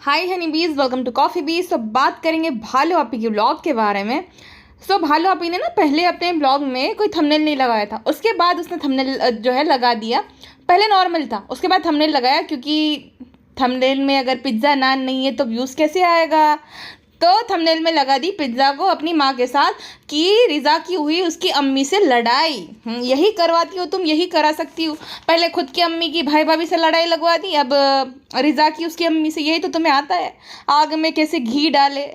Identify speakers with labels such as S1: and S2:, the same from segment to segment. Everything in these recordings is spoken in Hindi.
S1: हाय हनी बीज, वेलकम टू कॉफ़ी बीज। तो बात करेंगे भालू आपी के ब्लॉग के बारे में। भालू आपी ने ना पहले अपने ब्लॉग में कोई थंबनेल नहीं लगाया था, उसके बाद उसने थंबनेल जो है लगा दिया। पहले नॉर्मल था, उसके बाद थंबनेल लगाया, क्योंकि थंबनेल में अगर पिज़्ज़ा नान नहीं है तो व्यूज़ कैसे आएगा। तो थंबनेल में लगा दी पिज़्ज़ा को अपनी माँ के साथ कि रिज़ा की हुई उसकी अम्मी से लड़ाई। यही करवाती हो तुम, यही करा सकती हो। पहले खुद की अम्मी की भाई भाभी से लड़ाई लगवा दी, अब रिज़ा की उसकी अम्मी से। यही तो तुम्हें आता है, आग में कैसे घी डाले।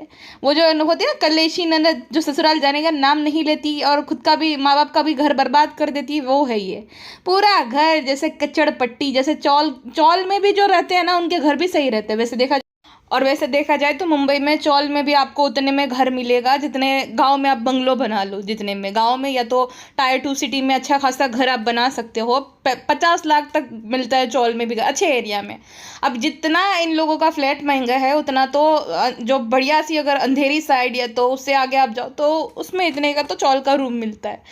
S1: वो जो होती है ना कलेशी ननद, जो ससुराल जाने का नाम नहीं लेती और खुद का भी माँ बाप का भी घर बर्बाद कर देती है, वो है ये। पूरा घर जैसे कच्चड़ पट्टी, जैसे चौल चौल में भी जो रहते हैं ना, उनके घर भी सही रहते हैं वैसे देखा जाए तो मुंबई में चौल में भी आपको उतने में घर मिलेगा जितने गांव में आप बंगलो बना लो। जितने में गांव में या तो टायर 2 सिटी में अच्छा खासा घर आप बना सकते हो, 50 लाख तक मिलता है चौल में भी, अच्छे एरिया में। अब जितना इन लोगों का फ्लैट महंगा है, उतना तो जो बढ़िया सी अगर अंधेरी साइड या तो उससे आगे आप जाओ तो उसमें इतने का तो चौल का रूम मिलता है,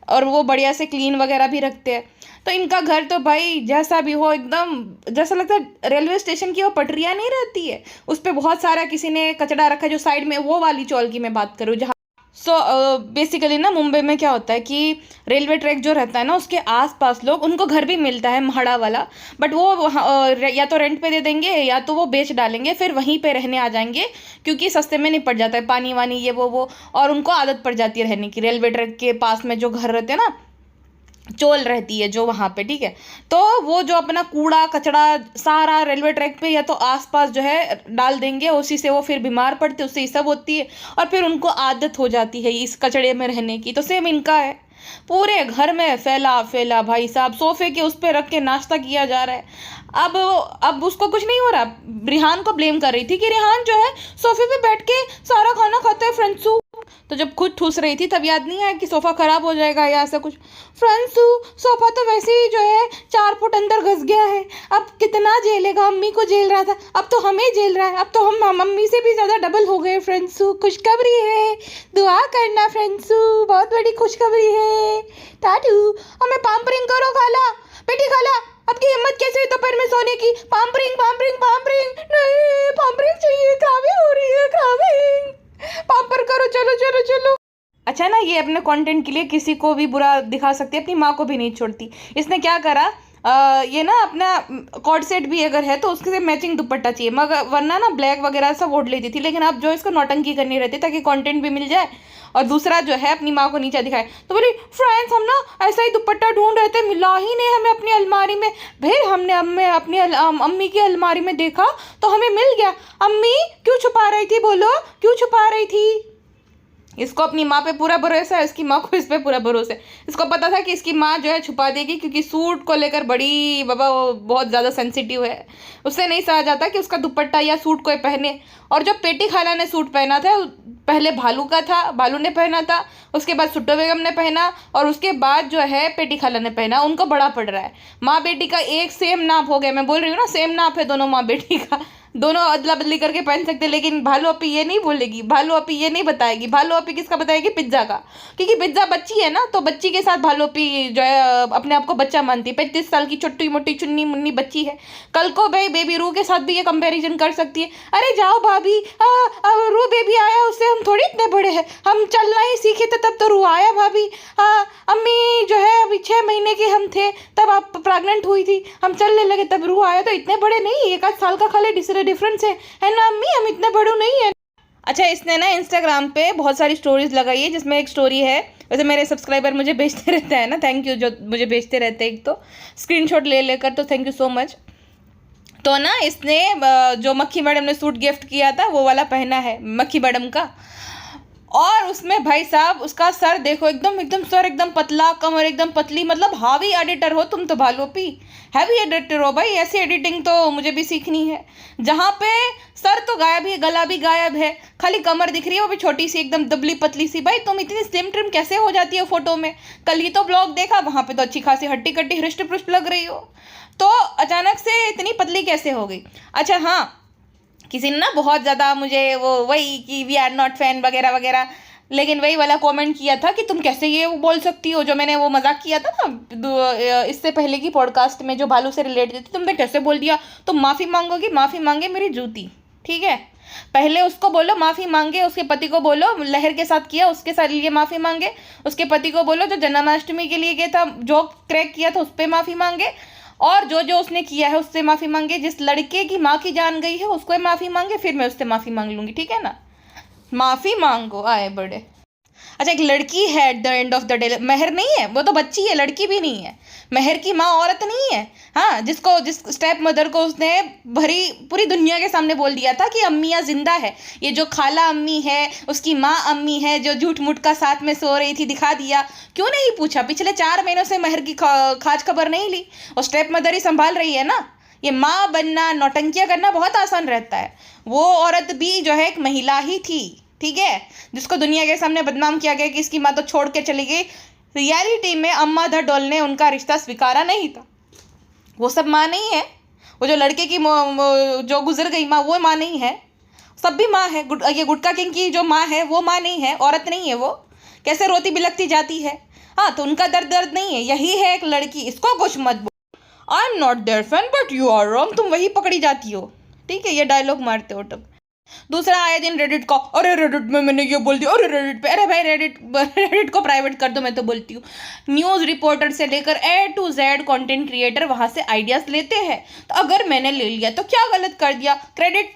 S1: और वो बढ़िया से क्लीन वगैरह भी रखते हैं। तो इनका घर तो भाई जैसा भी हो, एकदम जैसा लगता है रेलवे स्टेशन की वो पटरियाँ नहीं रहती है, उस पर बहुत सारा किसी ने कचरा रखा है, जो साइड में वो वाली चौल की मैं बात करूँ जहाँ। बेसिकली ना मुंबई में क्या होता है कि रेलवे ट्रैक जो रहता है ना, उसके आसपास लोग, उनको घर भी मिलता है महड़ा वाला, बट वो या तो रेंट पे दे देंगे या तो वो बेच डालेंगे, फिर वहीं पे रहने आ जाएंगे, क्योंकि सस्ते में निपट जाता है पानी वानी ये वो। और उनको आदत पड़ जाती है रहने की। रेलवे ट्रैक के पास में जो घर रहते हैं ना, चोल रहती है जो वहाँ पे, ठीक है। तो वो जो अपना कूड़ा कचड़ा सारा रेलवे ट्रैक पे या तो आसपास जो है डाल देंगे, उसी से वो फिर बीमार पड़ते, उससे ये सब होती है, और फिर उनको आदत हो जाती है इस कचड़े में रहने की। तो सेम इनका है, पूरे घर में फैला फैला भाई साहब, सोफे के उस पर रख के नाश्ता किया जा रहा है। अब उसको कुछ नहीं हो रहा। रिहान को ब्लेम कर रही थी कि रिहान जो है सोफे पे बैठ के सारा खाना खाता है फ्रेंड्सू। तो जब खुद ठूस रही थी तब याद नहीं आया कि सोफ़ा ख़राब हो जाएगा या ऐसा कुछ। फ्रेंड्सू, सोफ़ा तो वैसे ही जो है 4 फुट अंदर घुस गया है, अब कितना झेलेगा। अम्मी को झेल रहा था, अब तो हमें झेल रहा है। अब तो हम मम्मी से भी ज़्यादा डबल हो गए फ्रेंड्सू। खुशखबरी है, दुआ करना फ्रेंड्सू, बहुत बड़ी खुशखबरी है। टाटू, हमें पाम्परिंग करो खाला, बेटी खाला। आपकी हिम्मत कैसे हुई दोपहर में सोने की? पाम्परिंग पाम्परिंग पाम्परिंग नहीं, पाम्परिंग चाहिए, क्राविंग हो रही है, क्राविंग। पाम्पर करो, चलो चलो चलो। अच्छा ना, ये अपने कंटेंट के लिए किसी को भी बुरा दिखा सकती है, अपनी माँ को भी नहीं छोड़ती। इसने क्या करा, ये ना अपना कॉर्ड सेट भी अगर है तो उसके मैचिंग दुपट्टा चाहिए, मगर वरना ना ब्लैक वगैरह सब ओढ़ लेती थी, लेकिन अब जो इसको नौटंकी करनी रहती ताकि कंटेंट भी मिल जाए और दूसरा जो है अपनी माँ को नीचा दिखाए। तो बोली, फ्रेंड्स हम ना ऐसा ही दुपट्टा ढूंढ रहे थे, मिला ही नहीं हमें अपनी अलमारी में। भाई हमने अपनी अम्मी की अलमारी में देखा तो हमें मिल गया। अम्मी क्यों छुपा रही थी, बोलो क्यों छुपा रही थी? इसको अपनी माँ पे पूरा भरोसा है, इसकी माँ को इस पे पूरा भरोसा है। इसको पता था कि इसकी माँ जो है छुपा देगी, क्योंकि सूट को लेकर बड़ी बाबा वो बहुत ज़्यादा सेंसिटिव है। उससे नहीं सहा जाता कि उसका दुपट्टा या सूट कोई पहने। और जब पेटी खाला ने सूट पहना था, पहले भालू का था, भालू ने पहना था, उसके बाद सुट्टो बेगम ने पहना, और उसके बाद जो है पेटी खाला ने पहना। उनको बड़ा पड़ रहा है। माँ बेटी का एक सेम नाप हो गया, मैं बोल रही हूँ ना, सेम नाप है दोनों माँ बेटी का, दोनों अदला बदली करके पहन सकते। लेकिन भालू अपी ये नहीं बोलेगी, भालू अपी ये नहीं बताएगी। भालू अपी किसका बताएगी? पिज्ज़ा का, क्योंकि पिज्ज़ा बच्ची है ना, तो बच्ची के साथ भालू अपी जो है अपने आप को बच्चा मानती है। 35 साल की छोटी मोटी चुन्नी मुन्नी बच्ची है। कल को भाई बेबी रू के साथ भी ये कंपैरिजन कर सकती है। अरे जाओ भाभी, अब रू बेबी आया, उससे हम थोड़ी इतने बड़े हैं, हम चलना ही सीखे थे तब तो रू आया भाभी। अम्मी जो है अभी 6 महीने के हम थे तब आप प्रेग्नेंट हुई थी, हम चलने लगे तब रू आया, तो इतने बड़े नहीं, 1 आध साल का खाली डिफरेंस है ना अम्मी, हम इतने बड़े नहीं है। अच्छा, इसने ना इंस्टाग्राम पे बहुत सारी स्टोरीज लगाई है, जिसमें एक स्टोरी है, वैसे मेरे सब्सक्राइबर मुझे भेजते रहते हैं ना, थैंक यू जो मुझे भेजते रहते हैं, एक तो स्क्रीनशॉट ले लेकर, तो थैंक यू सो मच। तो ना इसने जो मक्खी मैडम ने सूट गिफ्ट किया था वो वाला पहना है, मक्खी मैडम का। और उसमें भाई साहब उसका सर देखो, एकदम एकदम सर एकदम पतला, कमर एकदम पतली, मतलब हावी एडिटर हो तुम तो भालू पी, हैवी एडिटर हो भाई। ऐसी एडिटिंग तो मुझे भी सीखनी है, जहाँ पे सर तो गायब है, गला भी गायब है, खाली कमर दिख रही है, वो भी छोटी सी एकदम दबली पतली सी। भाई तुम इतनी स्लिम ट्रिम कैसे हो जाती है फोटो में? कल ही तो ब्लॉग देखा, वहाँ पे तो अच्छी खासी हट्टी कट्टी हृष्ट पुष्ट लग रही हो, तो अचानक से इतनी पतली कैसे हो गई? अच्छा हाँ, किसी ने ना बहुत ज़्यादा मुझे वो वही कि वी आर नॉट फैन वगैरह वगैरह, लेकिन वही वाला कमेंट किया था कि तुम कैसे ये वो बोल सकती हो, जो मैंने वो मजाक किया था ना इससे पहले की पॉडकास्ट में जो भालू से रिलेटेड थी, तुमने कैसे बोल दिया? तुम माफ़ी मांगोगी? माफ़ी मांगे मेरी जूती। ठीक है। पहले उसको बोलो माफ़ी मांगे, उसके पति को बोलो लहर के साथ किया उसके साथ लिए माफ़ी मांगे, उसके पति को बोलो जो जन्माष्टमी के लिए गया था, जो क्रैक किया था उस पर माफ़ी मांगे, और जो जो उसने किया है उससे माफ़ी मांगे, जिस लड़के की माँ की जान गई है उसको माफ़ी मांगे, फिर मैं उससे माफ़ी मांग लूँगी, ठीक है ना। माफ़ी मांगो आए बड़े। अच्छा, एक लड़की है at the end of the day, Mehar नहीं है, वो तो बच्ची है, लड़की भी नहीं है। मेहर की माँ औरत नहीं है, हाँ, जिस स्टेप मदर को उसने भरी पूरी दुनिया के सामने बोल दिया था कि अम्मियाँ जिंदा है, ये जो खाला अम्मी है उसकी माँ अम्मी है, जो झूठ मूठ का साथ में सो रही थी, दिखा दिया। क्यों नहीं पूछा? पिछले 4 महीनों से मेहर की खाज खबर नहीं ली, और स्टेप मदर ही संभाल रही है ना। ये माँ बनना, नौटंकियाँ करना बहुत आसान रहता है। वो औरत भी जो है एक महिला ही थी, ठीक है, जिसको दुनिया के सामने बदनाम किया गया कि इसकी माँ तो छोड़ के चली गई। रियलिटी में अम्मा धड़ोल ने उनका रिश्ता स्वीकारा नहीं था। वो सब माँ नहीं है। वो जो लड़के की जो गुजर गई माँ, वो माँ नहीं है। सब भी माँ है। ये गुटका किंग की जो माँ है वो माँ नहीं है, औरत नहीं है। वो कैसे रोती बिलखती जाती है। हाँ, तो उनका दर्द दर्द नहीं है, यही है एक लड़की, इसको कुछ मत बोलो। I am not their fan but you are wrong, तुम वही पकड़ी जाती हो, ठीक है, ये डायलॉग मारते हो तब। दूसरा आए दिन रेडिट का, अरे रेडिट में मैंने ये बोल दिया, अरे रेडिट पे, अरे भाई रेडिट को प्राइवेट कर दो, मैं तो बोलती हूँ। न्यूज़ रिपोर्टर से लेकर A to Z content creator वहाँ से आइडियाज़ लेते हैं। तो अगर मैंने ले लिया तो क्या गलत कर दिया? क्रेडिट।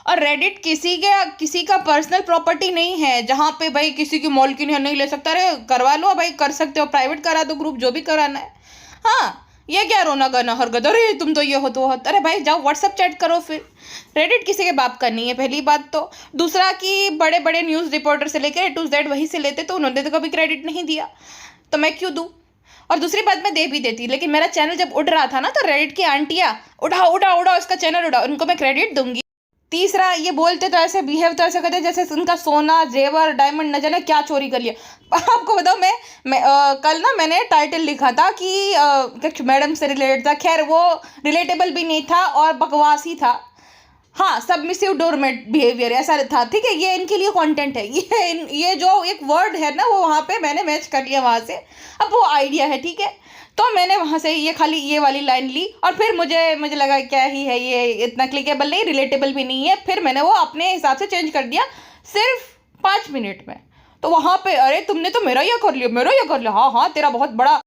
S1: और रेडिट किसी का पर्सनल प्रॉपर्टी नहीं है जहाँ पे भाई किसी की मालकिन है, नहीं ले सकता। अरे करवा लो भाई, कर सकते हो, प्राइवेट करा दो, ग्रुप जो भी कराना है। हाँ, ये क्या रोना गाना हरकत, अरे तुम तो ये हो तो हो, अरे भाई जाओ व्हाट्सएप चैट करो फिर। रेडिट किसी के बाप का नहीं है, पहली बात तो। दूसरा कि बड़े बड़े न्यूज़ रिपोर्टर से लेकर A to Z वहीं से लेते, तो उन्होंने तो कभी क्रेडिट नहीं दिया, तो मैं क्यों दूँ? और दूसरी बात, मैं दे भी देती, लेकिन मेरा चैनल जब उड़ रहा था ना, तो रेडिट की आंटियाँ उड़ाओ उड़ाओ उड़ाओ इसका चैनल उड़ाओ, उनको मैं क्रेडिट दूंगी। तीसरा, ये बोलते तो ऐसे, बिहेव तो ऐसे करते जैसे उनका सोना जेवर डायमंड न जाने क्या चोरी कर लिया। आपको बताओ, कल ना मैंने टाइटल लिखा था कि मैडम से रिलेटेड था। खैर वो रिलेटेबल भी नहीं था और बकवास ही था। हाँ, सबमिसिव डोरमेट बिहेवियर ऐसा था, ठीक है, ये इनके लिए कंटेंट है। ये जो एक वर्ड है ना, वो वहाँ पे मैंने मैच कर लिया वहाँ से। अब वो आइडिया है, ठीक है, तो मैंने वहाँ से ये खाली ये वाली लाइन ली, और फिर मुझे लगा क्या ही है ये, इतना क्लिकेबल नहीं, रिलेटेबल भी नहीं है। फिर मैंने वो अपने हिसाब से चेंज कर दिया सिर्फ 5 मिनट में। तो वहाँ पे, अरे तुमने तो मेरा ये कर लिया, मेरा ये कर लिया, हाँ हाँ, तेरा बहुत बड़ा,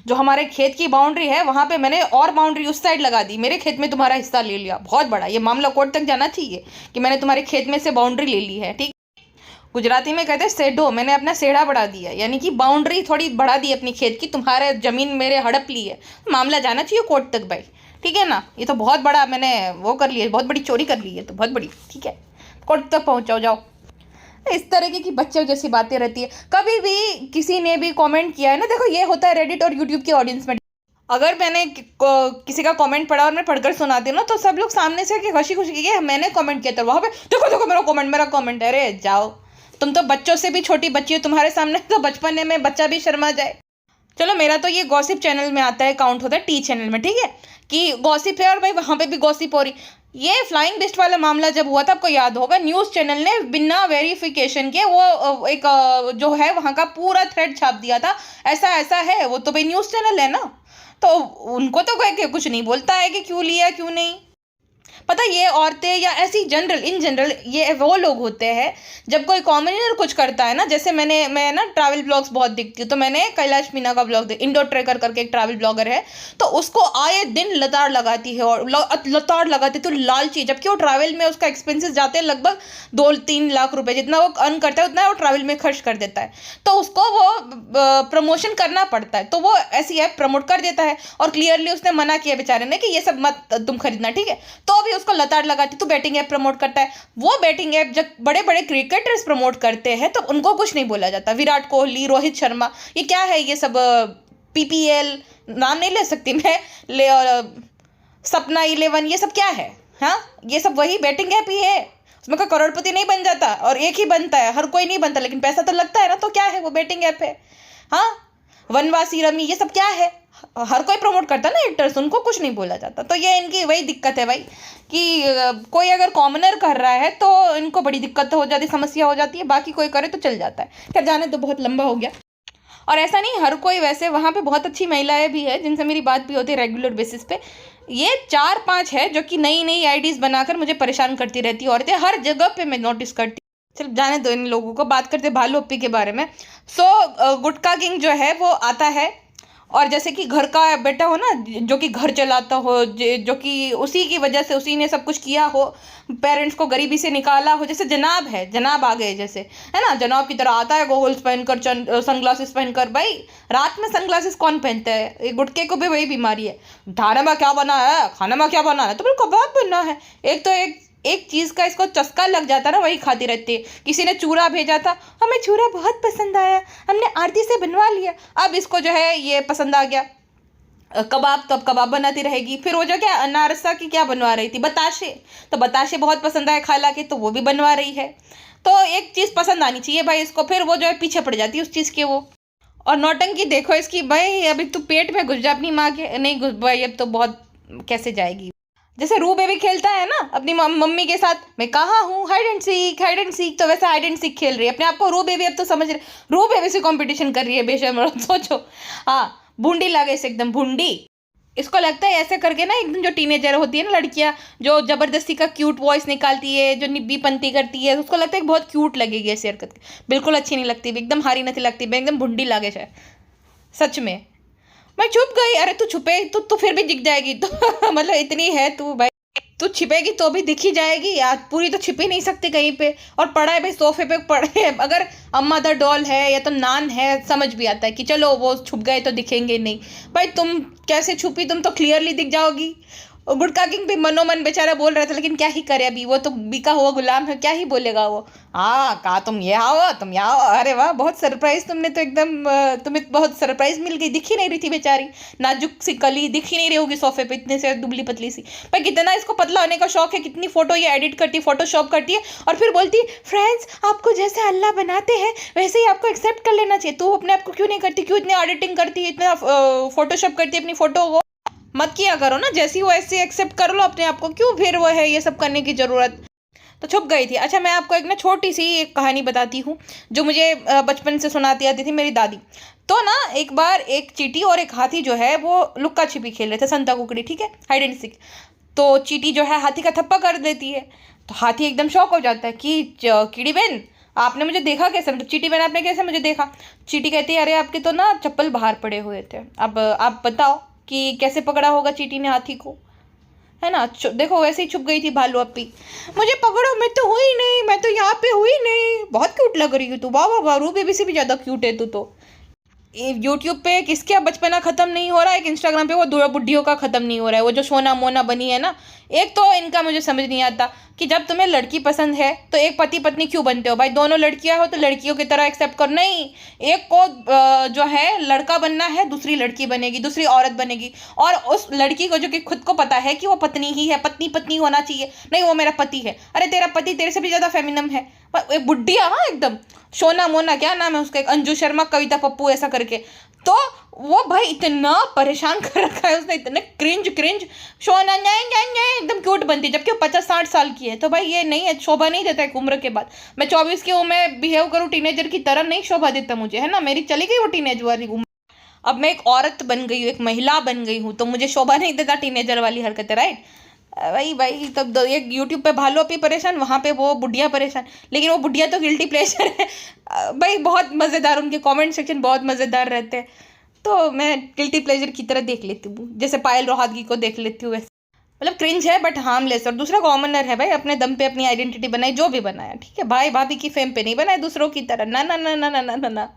S1: जो हमारे खेत की बाउंड्री है वहाँ पे मैंने और बाउंड्री उस साइड लगा दी, मेरे खेत में तुम्हारा हिस्सा ले लिया, बहुत बड़ा, ये मामला कोर्ट तक जाना चाहिए कि मैंने तुम्हारे खेत में से बाउंड्री ले ली है, ठीक। गुजराती में कहते हैं सेढ़ो, मैंने अपना सेढ़ा बढ़ा दिया, यानी कि बाउंड्री थोड़ी बढ़ा दी अपनी खेत की, तुम्हारे ज़मीन मेरे हड़प ली है, मामला जाना चाहिए कोर्ट तक भाई, ठीक है ना। ये तो बहुत बड़ा मैंने वो कर लिया, बहुत बड़ी चोरी कर ली है, तो बहुत बड़ी, ठीक है, कोर्ट तक पहुँचाओ जाओ। इस तरीके की बच्चों जैसी बातें रहती है। कभी भी किसी ने भी कमेंट किया है ना, देखो ये होता है रेडिट और यूट्यूब की ऑडियंस में, अगर मैंने किसी का कमेंट पढ़ा और मैं पढ़कर सुनाती हूँ ना, तो सब लोग सामने से कि खुशी खुशी की मैंने कमेंट किया था, वहाँ पे देखो देखो मेरा कमेंट, अरे जाओ, तुम तो बच्चों से भी छोटी बच्ची हो, तुम्हारे सामने तो बचपन में बच्चा भी शर्मा जाए। चलो, मेरा तो ये गॉसिप चैनल में आता है, काउंट होता है टी चैनल में, ठीक है, कि गॉसिप है और भाई वहाँ पे भी गॉसिप हो रही। ये फ्लाइंग बिस्ट वाला मामला जब हुआ था, आपको याद होगा, न्यूज़ चैनल ने बिना वेरिफिकेशन के वो एक जो है वहाँ का पूरा थ्रेड छाप दिया था, ऐसा ऐसा है, वो तो भाई न्यूज़ चैनल है ना, तो उनको तो कोई कुछ नहीं बोलता है कि क्यों लिया क्यों नहीं। पता, ये औरतें या ऐसी इन जनरल ये वो लोग होते हैं, जब कोई कॉमनर कुछ करता है ना, जैसे मैं ना ट्रैवल ब्लॉग्स बहुत देखती हूँ, तो मैंने कैलाश मीना का ब्लॉग इंडो ट्रेकर करके एक ट्रैवल ब्लॉगर है, तो उसको आए दिन लताड़ लगाती है, और लताड़ लगाती तो लालची, जबकि वो ट्रैवल में उसका एक्सपेंसेस जाते हैं लगभग 2-3 लाख रुपए, जितना वो अर्न करता है उतना वो ट्रैवल में खर्च कर देता है, तो उसको वो प्रमोशन करना पड़ता है, तो वो ऐसी ऐप प्रमोट कर देता है, और क्लियरली उसने मना किया बेचारे ने कि ये सब मत तुम खरीदना, ठीक है, तो भी उसको लताड़ लगाती, तो बैटिंग ऐप प्रमोट करता है। वो बैटिंग ऐप जब बड़े बड़े क्रिकेटर्स प्रमोट करते हैं तो उनको कुछ नहीं बोला जाता, विराट कोहली, रोहित शर्मा, ये क्या है, ये सब PPL, नाम नहीं ले सकती मैं, सपना 11, ये सब क्या है, हाँ, ये सब वही बैटिंग ऐप ही है, उसमें कोई करोड़पति नहीं बन जाता, और एक ही बनता है, हर कोई नहीं बनता, लेकिन पैसा तो लगता है ना, तो क्या है, वो बैटिंग ऐप है। हाँ, वनवासी रमी, ये सब क्या है, हर कोई प्रमोट करता ना एक्टर्स, उनको कुछ नहीं बोला जाता। तो ये इनकी वही दिक्कत है भाई, कि कोई अगर कॉमनर कर रहा है तो इनको बड़ी दिक्कत हो जाती, समस्या हो जाती है, बाकी कोई करे तो चल जाता है। खैर, जाने तो बहुत लंबा हो गया। और ऐसा नहीं हर कोई, वैसे वहाँ पे बहुत अच्छी महिलाएं भी है जिनसे मेरी बात भी होती है रेगुलर बेसिस पे, ये 4-5 है जो कि नई नई आईडीज बनाकर मुझे परेशान करती रहती है औरतें, हर जगह पे मैं नोटिस करती। चल जाने दो इन लोगों को, बात करते भालू अप्पी के बारे में। गुटका किंग जो है वो आता है, और जैसे कि घर का बेटा हो ना, जो कि घर चलाता हो, जो कि उसी की वजह से उसी ने सब कुछ किया हो, पेरेंट्स को गरीबी से निकाला हो, जैसे जनाब है, जनाब आ गए जैसे, है ना, जनाब की तरह आता है गोगल्स पहनकर, सनग्लासेस पहनकर। भाई रात में सनग्लासेस कौन पहनता है? ये गुटके को भी वही बीमारी है। खाने में क्या बना है, खाने में क्या बना है, तो बोले कबाब बना है। एक तो एक चीज़ का इसको चस्का लग जाता ना, वही खाती रहती है। किसी ने चूरा भेजा था, हमें चूरा बहुत पसंद आया, हमने आरती से बनवा लिया, अब इसको जो है ये पसंद आ गया कबाब, तो अब कबाब बनाती रहेगी। फिर वो जो क्या अनारसा की क्या बनवा रही थी, बताशे, तो बताशे बहुत पसंद आए खाला के, तो वो भी बनवा रही है। तो एक चीज़ पसंद आनी चाहिए भाई इसको, फिर वो जो है पीछे पड़ जाती है उस चीज़ के वो। और नौटंकी देखो इसकी, भाई अभी तू पेट में घुस जा अपनी माँ के, नहीं घुस भाई, अब तो बहुत कैसे जाएगी। जैसे रू बेबी खेलता है ना अपनी मम्मी के साथ, मैं कहाँ हूँ, hide and seek, hide and seek, तो वैसे हाइड एंड सीक खेल रही है अपने आप को रू बेबी। अब तो समझ रहे, रू बेबी से कंपटीशन कर रही है बेशर्म, सोचो। हाँ, भूंडी लगे से एकदम भूंडी। इसको लगता है ऐसे करके ना, एकदम जो टीनेजर होती है ना लड़कियां, जो जबरदस्ती का क्यूट वॉइस निकालती है, जो निब्बी पंती करती है, उसको लगता है कि बहुत क्यूट लगेगी ऐसी हरकत। बिल्कुल अच्छी नहीं लगती, एकदम हारी नहीं लगती, एकदम भुंडी लागे है सच में। मैं छुप गई, अरे तू छुपे तो फिर भी दिख जाएगी तो मतलब इतनी है तू भाई, तू छिपेगी तो भी दिखी जाएगी यार, पूरी तो छिप ही नहीं सकती कहीं पे। और पड़ा है भाई सोफे पे पड़े है, अगर अम्मा द डॉल है या तो नान है, समझ भी आता है कि चलो वो छुप गए तो दिखेंगे नहीं। भाई तुम कैसे छुपी, तुम तो क्लियरली दिख जाओगी। और गुटका किंग भी मनोमन बेचारा बोल रहा था, लेकिन क्या ही करे, अभी वो तो बिका हुआ गुलाम है, क्या ही बोलेगा वो। हाँ कहा तुम ये आओ, तुम यहाँ आओ, अरे वाह बहुत सरप्राइज, तुमने तो एकदम तुम्हें बहुत सरप्राइज मिल गई। दिख ही नहीं रही थी बेचारी, नाजुक सी कली दिख ही नहीं रही होगी सोफे पे, इतने से दुबली पतली सी। पर कितना इसको पतला होने का शौक है, कितनी फोटो ये एडिट करती है, फोटोशॉप करती है, और फिर बोलती फ्रेंड्स आपको जैसे अल्लाह बनाते हैं वैसे ही आपको एक्सेप्ट कर लेना चाहिए। तू अपने आप को क्यों नहीं करती, क्यों इतनी एडिटिंग करती है, इतना फोटोशॉप करती है अपनी फोटो को, मत किया करो ना, जैसी वो ऐसे एक्सेप्ट कर लो अपने आप को, क्यों फिर वो है ये सब करने की ज़रूरत। तो छुप गई थी। अच्छा मैं आपको एक ना छोटी सी एक कहानी बताती हूँ, जो मुझे बचपन से सुनाती आती थी मेरी दादी। तो ना एक बार एक चींटी और एक हाथी जो है वो लुक्का छिपी खेल रहे थे, संता कुकड़ी, ठीक है, हाइड एंड सीक। तो चींटी जो है हाथी का थप्पा कर देती है, तो हाथी एकदम शॉक हो जाता है कि कीड़ी बहन आपने मुझे देखा कैसे, मतलब चींटी बहन आपने कैसे मुझे देखा। चींटी कहती है अरे आपके तो ना चप्पल बाहर पड़े हुए थे, अब आप बताओ कि कैसे पकड़ा होगा चींटी ने हाथी को, है ना। देखो वैसे ही छुप गई थी भालू अप्पी, मुझे पकड़ो मैं तो हुई नहीं, मैं तो यहाँ पे हुई नहीं, बहुत क्यूट लग रही है तू, वाह वाह वाह, रू बेबी से भी ज़्यादा क्यूट है तू तो। यूट्यूब पे किसके अब बचपना ख़त्म नहीं हो रहा है, एक इंस्टाग्राम पे वो दो बुढ़ियों का ख़त्म नहीं हो रहा है, वो जो सोना मोना बनी है ना। एक तो इनका मुझे समझ नहीं आता कि जब तुम्हें लड़की पसंद है तो एक पति पत्नी क्यों बनते हो भाई, दोनों लड़कियां हो तो लड़कियों की तरह एक्सेप्ट करो, नहीं एक को जो है लड़का बनना है, दूसरी लड़की बनेगी, दूसरी औरत बनेगी, और उस लड़की को जो कि खुद को पता है कि वो पत्नी ही है, पत्नी पत्नी होना चाहिए, नहीं वो मेरा पति है, अरे तेरा पति तेरे से भी ज़्यादा फेमिनम है। एक बुढ़िया, हाँ एकदम सोना मोना, क्या नाम है उसका, एक अंजू शर्मा, कविता पप्पू ऐसा करके, तो वो भाई इतना परेशान कर रखा है उसने, इतने क्रिंज सोना नहीं एकदम क्यूट बनती है, जबकि वो 50-60 साल की है। तो भाई ये नहीं है, शोभा नहीं देता एक उम्र के बाद। मैं 24 की हूँ, मैं बिहेव करूँ टीनेजर की तरह, नहीं शोभा देता मुझे, है ना, मेरी चली गई वो टीनेज वाली उम्र। अब मैं एक औरत बन गई हूँ, एक महिला बन गई हूँ, तो मुझे शोभा नहीं देता टीनेजर वाली हरकत है, राइट। भाई तब एक यूट्यूब पे भालू अप्पी परेशान, वहाँ पे वो बुढ़िया परेशान, लेकिन वो बुढ़िया तो गिल्टी प्लेजर है भाई, बहुत मज़ेदार, उनके कमेंट सेक्शन बहुत मज़ेदार रहते हैं, तो मैं गिल्टी प्लेजर की तरह देख लेती हूँ, जैसे पायल रोहातगी को देख लेती हूँ वैसे। मतलब क्रिंज है बट हार्मलेस, और दूसरा कॉमनर है भाई, अपने दम पे अपनी आइडेंटिटी बनाई, जो भी बनाया ठीक है, भाई भाभी की फेम पे नहीं बनाए दूसरों की तरह, ना ना ना ना ना ना ना,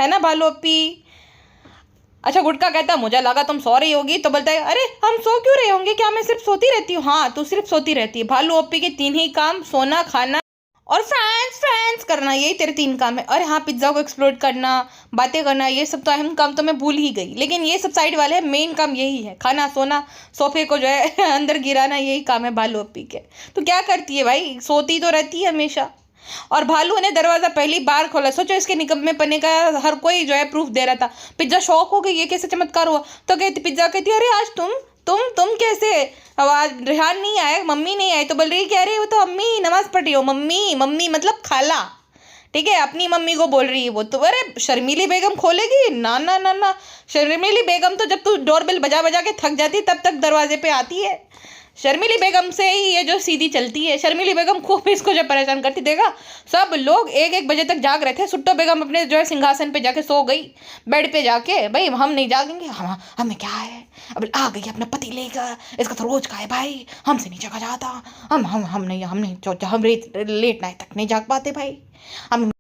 S1: है ना भालू अप्पी। अच्छा गुटका कहता मुझे लगा तुम सो रही होगी, तो बोलता है अरे हम सो क्यों रहे होंगे, क्या मैं सिर्फ सोती रहती हूँ। हाँ तू सिर्फ सोती रहती है, भालू अप्पी के 3 ही काम, सोना, खाना और फ्रेंड्स करना, यही तेरे 3 काम है। और हाँ पिज्ज़ा को एक्सप्लोर करना, बातें करना, ये सब तो अहम काम तो मैं भूल ही गई, लेकिन ये सब साइड वाले हैं, मेन काम यही है, खाना सोना, सोफे को जो है अंदर गिराना, यही काम है भालू अप्पी के। तो क्या करती है भाई, सोती तो रहती है हमेशा। और भालू ने दरवाज़ा पहली बार खोला, सोचो इसके निकम्मे पने का हर कोई जो है प्रूफ दे रहा था। पिज्ज़ा शौक हो गई, ये कैसे चमत्कार हुआ, तो कहती पिज्ज़ा कहती अरे आज तुम कैसे, आवाज रेहान नहीं आया, मम्मी नहीं आई, तो बोल रही कि अरे वो तो अम्मी नमाज पढ़ रही हो, मम्मी मतलब खाला, ठीक है, अपनी मम्मी को बोल रही है वो तो। अरे शर्मीली बेगम खोलेगी? ना ना ना ना, शर्मीली बेगम तो जब तू डोरबेल बजा बजा के थक जाती तब तक दरवाजे पे आती है। शर्मीली बेगम से ही ये जो सीधी चलती है। शर्मीली बेगम खूब इसको जब परेशान करती, देखा सब लोग 1-1 बजे तक जाग रहे थे। सुट्टो बेगम अपने जो है सिंहासन पे जाके सो गई, बेड पे जाके। भाई हम नहीं जागेंगे, हम हमें क्या है, अब आ गई अपना पति लेकर, इसका तो रोज का है भाई, हमसे नहीं जगा जाता। हम लेट नाइट तक नहीं जाग पाते भाई। हम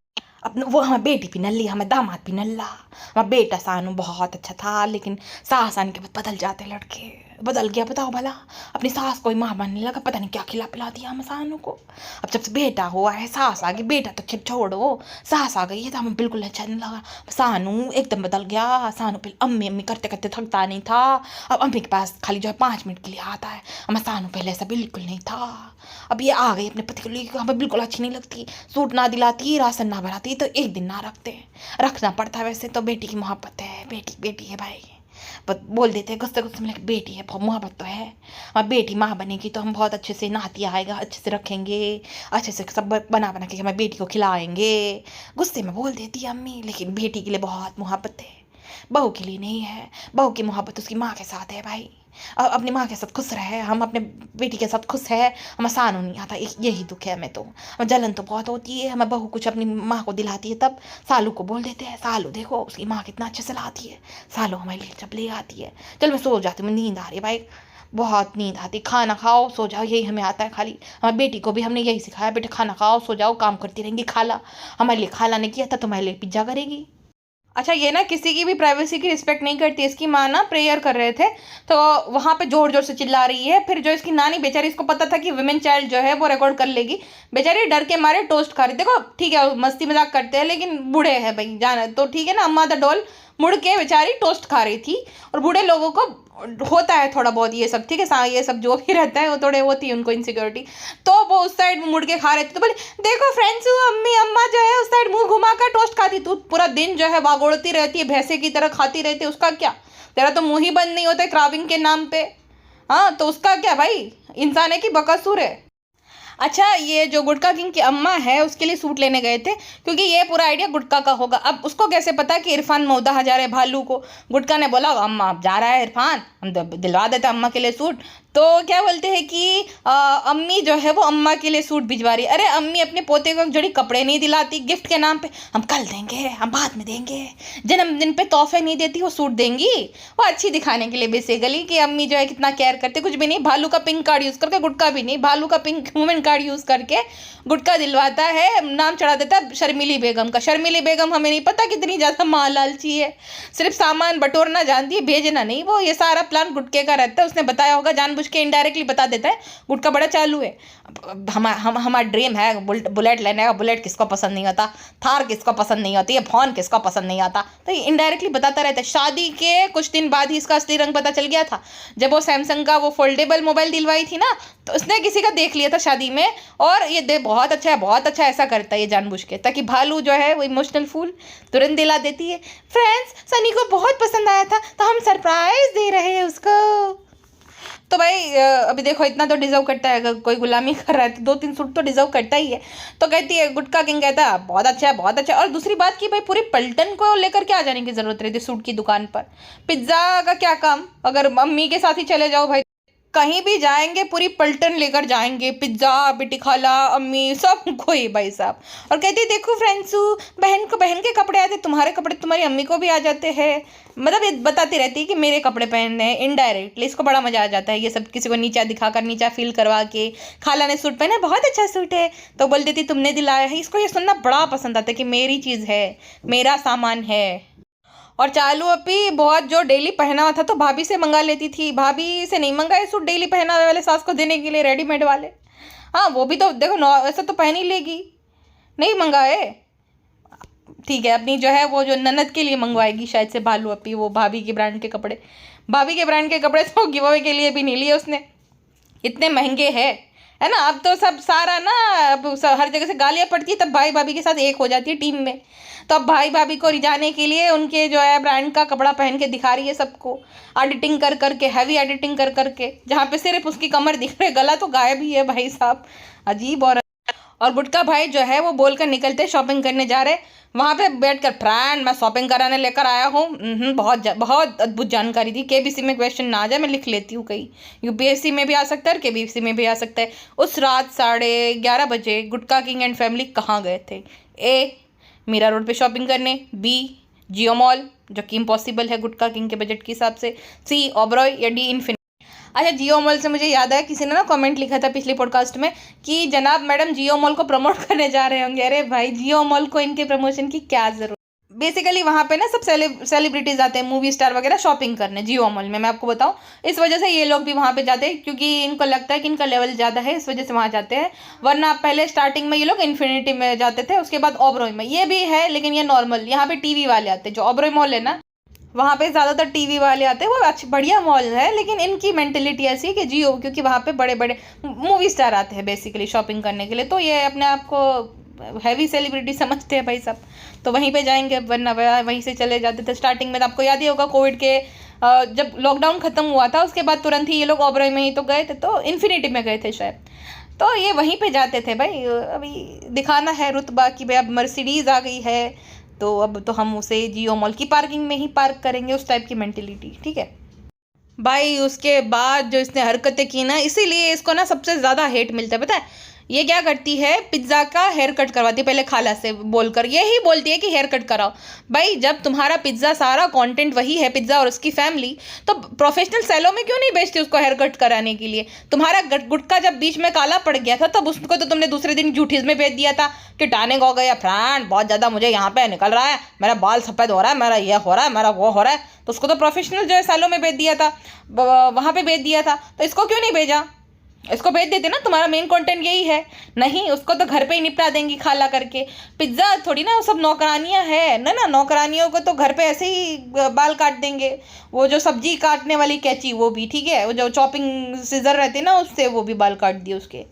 S1: अब वो हमारी बेटी भी नल्ली, हमारे दामाद भी नल्ला। हमारा बेटा सानू बहुत अच्छा था, लेकिन सास आने के बाद बदल जाते लड़के। बदल गया, बताओ भला, अपनी सास को ही माँ बनने लगा, पता नहीं क्या खिला पिला दिया हम सानू को। अब जब से बेटा हुआ है, सास आ गई, बेटा तो खैर छोड़ो, सास आ गई है तो हमें बिल्कुल अच्छा नहीं लगा। सानू एकदम बदल गया। सानू पहले अम्मी अम्मी करते करते थकता नहीं था, अब अम्मी के पास खाली जो है 5 मिनट के लिए आता है। हमारा सानू पहले ऐसा बिल्कुल नहीं था। अब ये आ गई अपने पति को लेकर, हमें बिल्कुल अच्छी नहीं लगती। सूट ना दिलाती, राशन ना भराती तो एक दिन ना रखते, रखना पड़ता है। वैसे तो बेटी की मोहब्बत है, बेटी बेटी है भाई, बोल देते हैं गुस्से गुस्से में, बेटी है, मोहब्बत तो है। और बेटी माँ बनेगी तो हम बहुत अच्छे से नहाती आएगा, अच्छे से रखेंगे, अच्छे से सब बना बना के हमारी बेटी को खिलाएंगे। गुस्से में बोल देती है अम्मी, लेकिन बेटी के लिए बहुत मोहब्बत है, बहू के लिए नहीं है। बहू की मोहब्बत उसकी माँ के साथ है भाई। अपनी माँ के साथ खुश रहे, हम अपने बेटी के साथ खुश है, हमें सानू नहीं आता, यही दुख है हमें तो। जलन तो बहुत होती है, हमें बहू कुछ अपनी माँ को दिलाती है तब सालू को बोल देते हैं, सालू देखो उसकी माँ कितना अच्छे से लाती है, सालू हमारे लिए जब ले आती है। चल मैं सो जाती हूँ, नींद आ रही है भाई, बहुत नींद आती। खाना खाओ सो जाओ, यही हमें आता है खाली। हमारी बेटी को भी हमने यही सिखाया, बेटा खाना खाओ सो जाओ, काम करती रहेंगी। खाला हमारे लिए खाला ने किया था, तुम्हारे लिए पिज्जा करेगी। अच्छा, ये ना किसी की भी प्राइवेसी की रिस्पेक्ट नहीं करती। इसकी माँ ना प्रेयर कर रहे थे तो वहाँ पे जोर जोर से चिल्ला रही है। फिर जो इसकी नानी बेचारी, इसको पता था कि वुमेन चाइल्ड जो है वो रिकॉर्ड कर लेगी, बेचारी डर के मारे टोस्ट खा रही। देखो ठीक है मस्ती मजाक करते हैं, लेकिन बूढ़े हैं भाई, जाना तो ठीक है ना। अम्मा द डॉल मुड़ के बेचारी टोस्ट खा रही थी। और बूढ़े लोगों को होता है थोड़ा बहुत ये सब, ठीक है, ये सब जो भी रहता है वो थोड़े होती है उनको इनसिक्योरिटी। तो वो उस साइड मुड़ के खा रहे थे तो बोले देखो फ्रेंड्स, अम्मी अम्मा जो है उस साइड मुंह घुमा कर टोस्ट खाती, तू पूरा दिन जो है वागोड़ती रहती है, भैंसे की तरह खाती रहती है, उसका क्या? तेरा तो मुंह ही बंद नहीं होता है क्राविंग के नाम पे। हाँ तो उसका क्या भाई, इंसान है कि बकसूर है? अच्छा, ये जो गुटका किंग की अम्मा है उसके लिए सूट लेने गए थे, क्योंकि ये पूरा आइडिया गुटका का होगा। अब उसको कैसे पता कि इरफान मौदा जा रहे भालू को? गुटका ने बोला अम्मा अब जा रहा है इरफान, हम दिलवा देते अम्मा के लिए सूट। तो क्या बोलते हैं कि अम्मी जो है वो अम्मा के लिए सूट भिजवा रही है। अरे अम्मी अपने पोते को जोड़ी कपड़े नहीं दिलाती गिफ्ट के नाम पे, हम कल देंगे, हम बाद में देंगे। जन्मदिन पे तोहफे नहीं देती, वो सूट देंगी वो अच्छी दिखाने के लिए बेसिकली, कि अम्मी जो है कितना केयर करते। कुछ भी नहीं, भालू का पिंक कार्ड यूज़ करके, गुटका भी नहीं, भालू का पिंक वुमेन कार्ड यूज़ करके गुटका दिलवाता है, नाम चढ़ा देता है शर्मीली बेगम का। शर्मीली बेगम हमें नहीं पता कितनी ज़्यादा माँ लालची है, सिर्फ सामान बटोरना जानती है, भेजना नहीं। वो ये सारा प्लान गुटके का रहता है, उसने बताया होगा जानबूझ के, इनडायरेक्टली बता देता है गुटका बड़ा चालू है। हमारा ड्रीम है बुलेट लेने का, बुलेट किसको पसंद नहीं आता, थार किसको पसंद नहीं होती है, फोन किसको पसंद नहीं आता। तो ये इनडायरेक्टली बताता रहता है। शादी के कुछ दिन बाद ही इसका असली रंग पता चल गया था, जब वो सैमसंग का वो फोल्डेबल मोबाइल दिलवाई थी ना, तो उसने किसी का देख लिया था शादी में, और ये दे बहुत अच्छा है बहुत अच्छा, ऐसा करता है ये जानबूझ के, ताकि भालू जो है वो इमोशनल फूल तुरंत दिला देती है। फ्रेंड्स सनी को बहुत पसंद आया था तो हम सरप्राइज दे रहे हैं उसको। तो भाई अभी देखो इतना तो डिजर्व करता है, अगर कोई गुलामी कर रहा है तो 2-3 सूट तो डिजर्व करता ही है। तो कहती है गुटका किंग कहता है बहुत अच्छा है बहुत अच्छा। और दूसरी बात कि भाई पूरी पलटन को लेकर क्या जाने की जरूरत रहती है सूट की दुकान पर? पिज्ज़ा का क्या काम, अगर मम्मी के साथ ही चले जाओ भाई, कहीं भी जाएंगे पूरी पलटन लेकर जाएंगे, पिज्ज़ा बेटी खाला अम्मी सब कोई भाई साहब। और कहती देखो फ्रेंड्सू, बहन को बहन के कपड़े आते, तुम्हारे कपड़े तुम्हारी अम्मी को भी आ जाते हैं। मतलब ये बताती रहती है कि मेरे कपड़े पहनने हैं, इनडायरेक्टली इसको बड़ा मजा आ जाता है ये सब, किसी को नीचा दिखाकर, नीचा फील करवा के। खाला ने सूट पहना बहुत अच्छा सूट है तो बोल देती तुमने दिलाया है। इसको ये सुनना बड़ा पसंद आता है कि मेरी चीज़ है, मेरा सामान है। और चालू अपी बहुत जो डेली पहना हुआ था तो भाभी से मंगा लेती थी, भाभी से नहीं मंगाए सूट डेली पहना हुए वाले सास को देने के लिए, रेडीमेड वाले। हाँ वो भी तो देखो ऐसा तो पहन ही लेगी, नहीं मंगाए ठीक है, अपनी जो है वो जो ननद के लिए मंगवाएगी शायद से भालू अपी, वो भाभी के ब्रांड के कपड़े। भाभी के ब्रांड के कपड़े तो गिव अवे के लिए भी नहीं लिए उसने, इतने महंगे है ना। अब तो सब सारा ना, अब हर जगह से गालियाँ पड़ती है, तब भाई भाभी के साथ एक हो जाती है टीम में। तो अब भाई भाभी को रिझाने के लिए उनके जो है ब्रांड का कपड़ा पहन के दिखा रही है सबको, एडिटिंग कर करके, हैवी एडिटिंग कर करके, जहाँ पे सिर्फ उसकी कमर दिख रही है, गला तो गायब ही है भाई साहब, अजीब। और गुटका भाई जो है वो बोल कर निकलते शॉपिंग करने जा रहे, वहाँ पे बैठकर फ्रेंड मैं शॉपिंग कराने लेकर आया हूँ। बहुत अद्भुत जानकारी थी। केबीसी में क्वेश्चन ना आ जाए मैं लिख लेती हूँ, कहीं यूपीएससी में भी आ सकता है और केबीसी में भी आ सकता है। उस रात 11:30 गुटका किंग एंड फैमिली कहाँ गए थे? ए, मीरा रोड पे शॉपिंग करने, बी, जियो मॉल जो कि इम्पॉसिबल है गुटका किंग के बजट के हिसाब से, सी, ओबरॉय, या डी, इन्फिनिटी। अच्छा, जियो मॉल से मुझे याद आया, किसी ने ना कमेंट लिखा था पिछले पॉडकास्ट में कि जनाब मैडम जियो मॉल को प्रमोट करने जा रहे होंगे। अरे भाई, जियो मॉल को इनके प्रमोशन की क्या जरूरत। बेसिकली वहाँ पे ना सब सेलिब्रिटीज आते हैं, मूवी स्टार वगैरह शॉपिंग करने जियो मॉल में, मैं आपको बताऊँ। इस वजह से ये लोग भी वहाँ पे जाते हैं, क्योंकि इनको लगता है कि इनका लेवल ज़्यादा है, इस वजह से वहाँ जाते हैं। वरना पहले स्टार्टिंग में ये लोग इन्फिनिटी में जाते थे, उसके बाद ओबरॉय में। ये भी है लेकिन ये नॉर्मल, यहाँ पे टीवी वाले आते हैं। जो ओबरॉय मॉल है ना, वहाँ पे ज़्यादातर टीवी वाले आते हैं। वो अच्छी बढ़िया मॉल है, लेकिन इनकी मेंटेलिटी ऐसी है कि जियो, क्योंकि वहाँ पे बड़े बड़े मूवी स्टार आते हैं बेसिकली शॉपिंग करने के लिए, तो ये अपने आप को हैवी सेलिब्रिटी समझते हैं भाई साहब, तो वहीं पे जाएंगे। वरना वहीं से चले जाते थे स्टार्टिंग में। तो आपको याद ही होगा कोविड के जब लॉकडाउन ख़त्म हुआ था उसके बाद तुरंत ही ये लोग ओबरॉय में ही तो गए थे, तो इन्फिनिटी में गए थे शायद, तो ये वहीं पे जाते थे भाई। अभी दिखाना है रुतबा कि भाई अब मर्सिडीज़ आ गई है, तो अब तो हम उसे जियो मॉल की पार्किंग में ही पार्क करेंगे, उस टाइप की मेंटेलिटी। ठीक है भाई। उसके बाद जो इसने हरकतें की ना, इसीलिए इसको ना सबसे ज़्यादा हेट मिलता है। पता है ये क्या करती है? पिज्ज़ा का हेयर कट करवाती है पहले खाला से बोलकर, यही बोलती है कि हेयर कट कराओ। भाई जब तुम्हारा पिज्ज़ा सारा कंटेंट वही है, पिज्ज़ा और उसकी फैमिली, तो प्रोफेशनल सैलों में क्यों नहीं बेचती उसको हेयर कट कराने के लिए? तुम्हारा गुटका जब बीच में काला पड़ गया था तब उसको तो तुमने दूसरे दिन जूठीज में भेज दिया था कि टानिंग हो गया फ्रेंड, बहुत ज़्यादा मुझे यहाँ पे निकल रहा है, मेरा बाल सफ़ेद हो रहा है, मेरा ये हो रहा है, मेरा वो हो रहा है। तो उसको तो प्रोफेशनल जो है सैलों में भेज दिया था, वहाँ पे भेज दिया था। तो इसको क्यों नहीं भेजा? इसको भेज देते ना, तुम्हारा मेन कंटेंट यही है। नहीं, उसको तो घर पे ही निपटा देंगी खाला करके। पिज्ज़ा थोड़ी ना सब नौकरानियां है ना, नौकरानियों को तो घर पे ऐसे ही बाल काट देंगे। वो जो सब्जी काटने वाली कैंची वो भी, ठीक है, वो जो चॉपिंग सीजर रहते ना उससे वो भी बाल काट दिए उसके।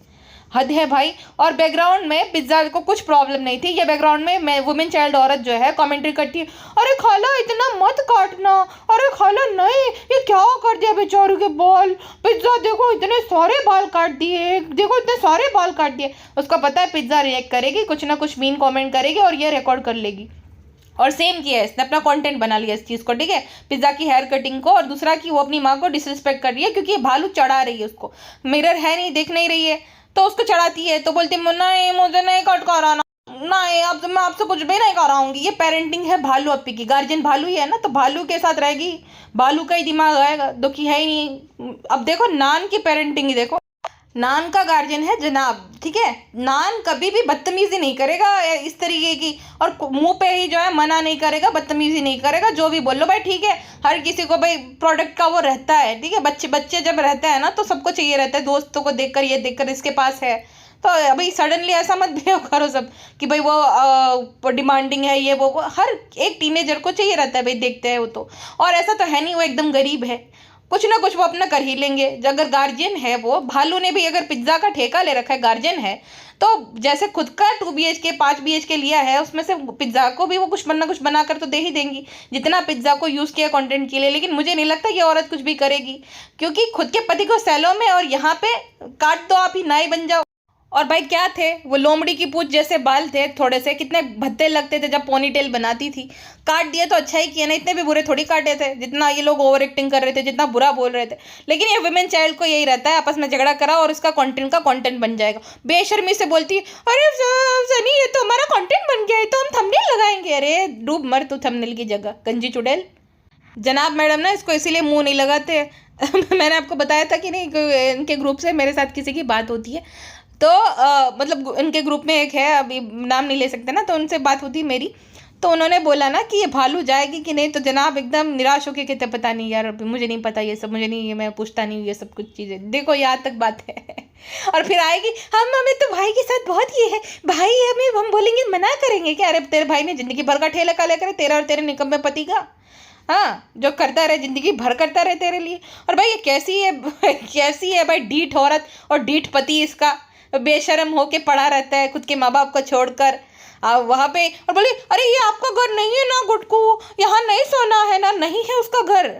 S1: हद है भाई। और बैकग्राउंड में पिज्ज़ा को कुछ प्रॉब्लम नहीं थी, ये बैकग्राउंड में मैं वुमेन चाइल्ड औरत जो है कमेंट्री करती है, अरे खाला इतना मत काटना, अरे खाला नहीं, ये क्या कर दिया बेचारू के बाल, पिज्ज़ा देखो इतने सारे बाल काट दिए, देखो इतने सारे बाल काट दिए। उसको पता है पिज्ज़ा रिएक्ट करेगी, कुछ ना कुछ मीन कॉमेंट करेगी और ये रिकॉर्ड कर लेगी। और सेम किया है इसने, अपना कंटेंट बना लिया इस चीज़ को, ठीक है, पिज्ज़ा की हेयर कटिंग को। और दूसरा कि वो अपनी माँ को डिसरिस्पेक्ट कर रही है, क्योंकि ये भालू चढ़ा रही है उसको, मिरर है नहीं, देख नहीं रही है, तो उसको चढ़ाती है, तो बोलती है नहीं मुझे नहीं कट कराना, नहीं अब मैं आपसे कुछ भी नहीं कराऊंगी। ये पेरेंटिंग है भालू अप्पी की, गार्जियन भालू ही है ना, तो भालू के साथ रहेगी, भालू का ही दिमाग आएगा, दुखी है ही नहीं। अब देखो नान की पेरेंटिंग ही देखो, नान का गार्जियन है जनाब, ठीक है, नान कभी भी बदतमीजी नहीं करेगा इस तरीके की, और मुंह पे ही जो है मना नहीं करेगा, बदतमीजी नहीं करेगा, जो भी बोलो भाई, ठीक है। हर किसी को भाई प्रोडक्ट का वो रहता है, ठीक है, बच्चे जब रहते हैं ना तो सबको चाहिए रहता है, दोस्तों को देखकर, ये देखकर इसके पास है, तो अभी सडनली ऐसा मत बिहेव करो सब कि भाई वो डिमांडिंग है, ये वो हर एक टीनेजर को चाहिए रहता है भाई, देखते हैं वो तो। और ऐसा तो है नहीं वो एकदम गरीब है, कुछ ना कुछ वो अपना कर ही लेंगे। अगर गार्जियन है वो, भालू ने भी अगर पिज्ज़ा का ठेका ले रखा है, गार्जियन है, तो जैसे खुद का 2 BHK 5 BHK लिया है, उसमें से पिज्ज़ा को भी वो कुछ ना कुछ बनाकर तो दे ही देंगी, जितना पिज्ज़ा को यूज़ किया कंटेंट के लिए। लेकिन मुझे नहीं लगता ये औरत कुछ भी करेगी, क्योंकि खुद के पति को सैलों में, और यहाँ पे काट दो आप ही नाई बन जाओ। और भाई क्या थे वो, लोमड़ी की पूंछ जैसे बाल थे थोड़े से, कितने भद्दे लगते थे जब पोनीटेल बनाती थी। काट दिए तो अच्छा ही किया ना, इतने भी बुरे थोड़ी काटे थे जितना ये लोग ओवर एक्टिंग कर रहे थे, जितना बुरा बोल रहे थे। लेकिन ये वुमेन चाइल्ड को यही रहता है, आपस में झगड़ा करा और इसका कंटेंट का कंटेंट बन जाएगा। बेशर्मी से बोलती है, अरे सनी ये तो हमारा कंटेंट बन गया है, तो हम थंबनेल लगाएंगे। अरे डूब मर तू थंबनेल की जगह, गंजी चुड़ैल। जनाब मैडम ना इसको इसीलिए मुंह नहीं लगाते मैंने आपको बताया था कि नहीं, इनके ग्रुप से मेरे साथ किसी की बात होती है, तो मतलब इनके ग्रुप में एक है, अभी नाम नहीं ले सकते ना, तो उनसे बात होती मेरी, तो उन्होंने बोला ना कि ये भालू जाएगी कि नहीं, तो जनाब एकदम निराश होकर कहते पता नहीं यार, अभी मुझे नहीं पता ये सब, मुझे नहीं, ये मैं पूछता नहीं हूँ ये सब कुछ चीज़ें। देखो यहाँ तक बात है और फिर आएगी, हमें तो भाई के साथ बहुत ये है, भाई हमें हम बोलेंगे मना करेंगे क्या? अरे तेरे भाई ने ज़िंदगी भर का ठेला काला करे तेरा और तेरे निकम्मे पति का, हाँ, जो करता रहे ज़िंदगी भर करता रहे तेरे लिए। और भाई ये कैसी है भाई, ढीठ औरत और ढीठ पति इसका, बेशर्म होके पड़ा रहता है खुद के माँ बाप को छोड़कर वहाँ पे, और बोले अरे ये आपका घर नहीं है ना गुटकू, यहाँ नहीं सोना है ना, नहीं है उसका घर,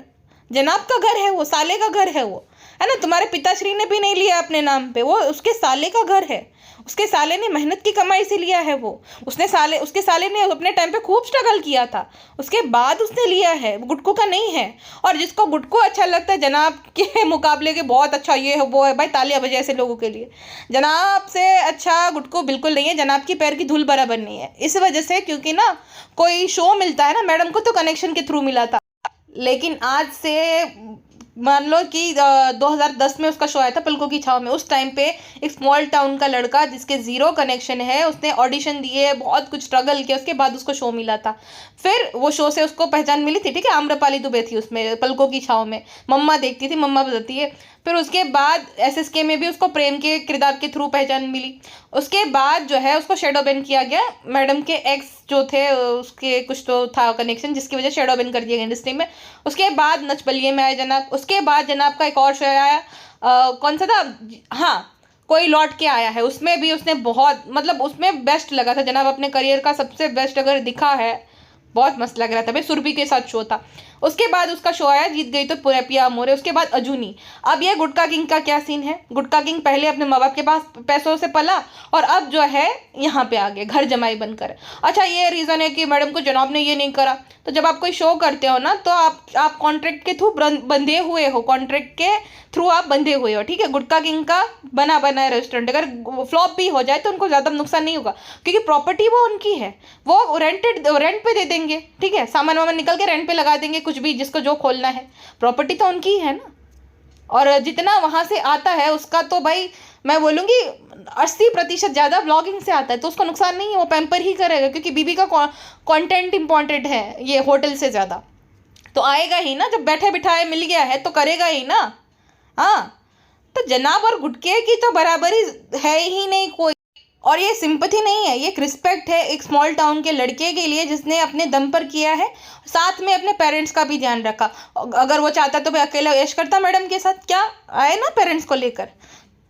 S1: जनाब का घर है वो, साले का घर है वो। है ना। तुम्हारे पिताश्री ने भी नहीं लिया अपने नाम पे, वो उसके साले का घर है, उसके साले ने मेहनत की कमाई से लिया है वो। उसके साले ने अपने टाइम पे खूब स्ट्रगल किया था, उसके बाद उसने लिया है, गुटकू का नहीं है। और जिसको गुटकू अच्छा लगता है जनाब के मुकाबले के, बहुत अच्छा ये है वो है, भाई तालियां बजाए ऐसे लोगों के लिए। जनाब से अच्छा गुटकू बिल्कुल नहीं है, जनाब की पैर की धूल बराबर नहीं है। इस वजह से क्योंकि ना कोई शो मिलता है ना, मैडम को तो कनेक्शन के थ्रू मिला था, लेकिन आज से मान लो कि 2010 में उसका शो आया था पलकों की छाव में। उस टाइम पे एक स्मॉल टाउन का लड़का जिसके ज़ीरो कनेक्शन है, उसने ऑडिशन दिए, बहुत कुछ स्ट्रगल किया, उसके बाद उसको शो मिला था। फिर वो शो से उसको पहचान मिली थी, ठीक है। आम्रपाली दुबे थी उसमें पलकों की छाव में, मम्मा देखती थी, मम्मा बताती है। फिर उसके बाद SSK में भी उसको प्रेम के किरदार के थ्रू पहचान मिली। उसके बाद जो है उसको शेडो बैन किया गया, मैडम के एक्स जो थे उसके कुछ तो था कनेक्शन, जिसकी वजह शेडो बैन कर दिया गया इंडस्ट्री में। उसके बाद नच बलिए में आए जनाब। उसके बाद जनाब का एक और शो आया, कौन सा था, हाँ कोई लौट के आया है, उसमें भी उसने बहुत मतलब उसमें बेस्ट लगा था जनाब, अपने करियर का सबसे बेस्ट अगर दिखा है, बहुत मस्त लग रहा था भाई। सुरभि के साथ शो था। उसके बाद उसका शो आया जीत गई तो पुरैपिया मोरे। उसके बाद अजूनी। अब ये गुटका किंग का क्या सीन है, गुटका किंग पहले अपने माँ बाप के पास पैसों से पला और अब जो है यहाँ पे आ गए घर जमाई बनकर। अच्छा ये रीज़न है कि मैडम को जनाब ने ये नहीं करा, तो जब आप कोई शो करते हो ना तो आप कॉन्ट्रैक्ट के थ्रू बंधे हुए हो, कॉन्ट्रैक्ट के थ्रू आप बंधे हुए हो, ठीक है। गुटका किंग का बना है रेस्टोरेंट, अगर फ्लॉप भी हो जाए तो उनको ज़्यादा नुकसान नहीं होगा, क्योंकि प्रॉपर्टी वो उनकी है, वो रेंट पे दे देंगे, ठीक है। सामान वामान निकल के रेंट पे लगा देंगे, कुछ भी जिसको जो खोलना है, प्रॉपर्टी तो उनकी ही है ना। और जितना वहाँ से आता है उसका तो भाई मैं बोलूँगी 80% ज़्यादा ब्लॉगिंग से आता है, तो उसको नुकसान नहीं है, वो पैम्पर ही करेगा, क्योंकि बीबी का कंटेंट इंपॉर्टेंट है ये होटल से ज़्यादा। तो आएगा ही ना, जब बैठे बिठाए मिल गया है तो करेगा ही ना। हाँ, तो जनाब और गुटके की तो बराबरी है ही नहीं कोई। और ये सिंपैथी नहीं है, ये एक रिस्पेक्ट है एक स्मॉल टाउन के लड़के के लिए जिसने अपने दम पर किया है, साथ में अपने पेरेंट्स का भी ध्यान रखा। अगर वो चाहता तो भाई अकेला ऐश करता मैडम के साथ, क्या आए ना पेरेंट्स को लेकर,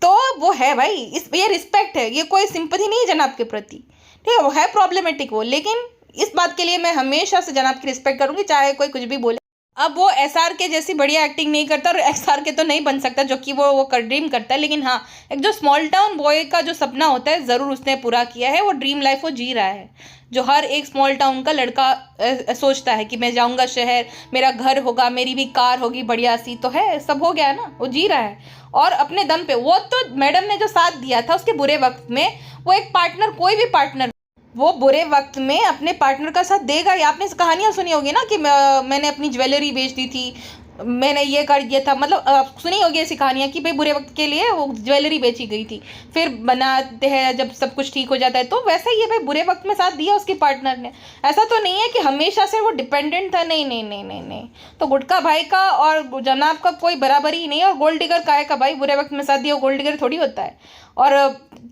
S1: तो वो है भाई ये रिस्पेक्ट है, ये कोई सिंपैथी नहीं है जनाब के प्रति, ठीक है। वो है प्रॉब्लमेटिक वो, लेकिन इस बात के लिए मैं हमेशा से जनाब की रिस्पेक्ट करूँगी, चाहे कोई कुछ भी बोले। अब वो SR के जैसी बढ़िया एक्टिंग नहीं करता और SR के तो नहीं बन सकता जो कि वो ड्रीम करता है, लेकिन हाँ एक जो स्मॉल टाउन बॉय का जो सपना होता है ज़रूर उसने पूरा किया है, वो ड्रीम लाइफ वो जी रहा है, जो हर एक स्मॉल टाउन का लड़का सोचता है कि मैं जाऊंगा शहर, मेरा घर होगा, मेरी भी कार होगी बढ़िया सी, तो है सब हो गया ना, वो जी रहा है और अपने दम पे। वो तो मैडम ने जो साथ दिया था उसके बुरे वक्त में, वो एक पार्टनर, कोई भी पार्टनर वो बुरे वक्त में अपने पार्टनर का साथ देगा ही। आपने कहानियाँ सुनी होगी ना कि मैंने अपनी ज्वेलरी बेच दी थी, मैंने ये कर दिया था, मतलब सुनी होगी ऐसी कहानियाँ कि भाई बुरे वक्त के लिए वो ज्वेलरी बेची गई थी, फिर बनाते हैं जब सब कुछ ठीक हो जाता है। तो वैसा ही है भाई, बुरे वक्त में साथ दिया उसके पार्टनर ने, ऐसा तो नहीं है कि हमेशा से वो डिपेंडेंट था, नहीं नहीं नहीं नहीं नहीं। तो गुटका भाई का और जनाब का कोई बराबरी ही नहीं है। और गोल्ड डिगर का है का भाई, बुरे वक्त में साथ दिया, गोल्ड डिगर थोड़ी होता है। और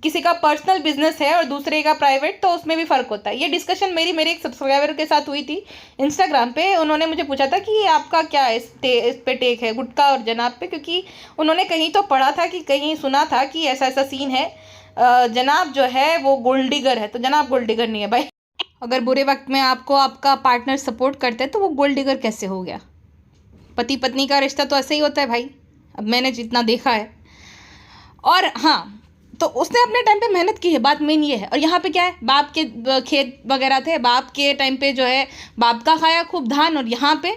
S1: किसी का पर्सनल बिजनेस है और दूसरे का प्राइवेट, तो उसमें भी फ़र्क होता है। ये डिस्कशन मेरे एक सब्सक्राइबर के साथ हुई थी इंस्टाग्राम पे। उन्होंने मुझे पूछा था कि आपका क्या इस पे टेक है गुटका और जनाब पे, क्योंकि उन्होंने कहीं तो पढ़ा था कि कहीं सुना था कि ऐसा ऐसा सीन है, जनाब जो है वो गोल्ड डिगर है, तो जनाब गोल्ड डिगर नहीं है भाई। अगर बुरे वक्त में आपको आपका पार्टनर सपोर्ट करता है तो वो गोल्ड डिगर कैसे हो गया? पति पत्नी का रिश्ता तो ऐसे ही होता है भाई, अब मैंने जितना देखा है। और हाँ, तो उसने अपने टाइम पे मेहनत की है, बात मेन ये है। और यहाँ पे क्या है, बाप के खेत वगैरह थे, बाप के टाइम पे जो है बाप का खाया खूब धान, और यहाँ पे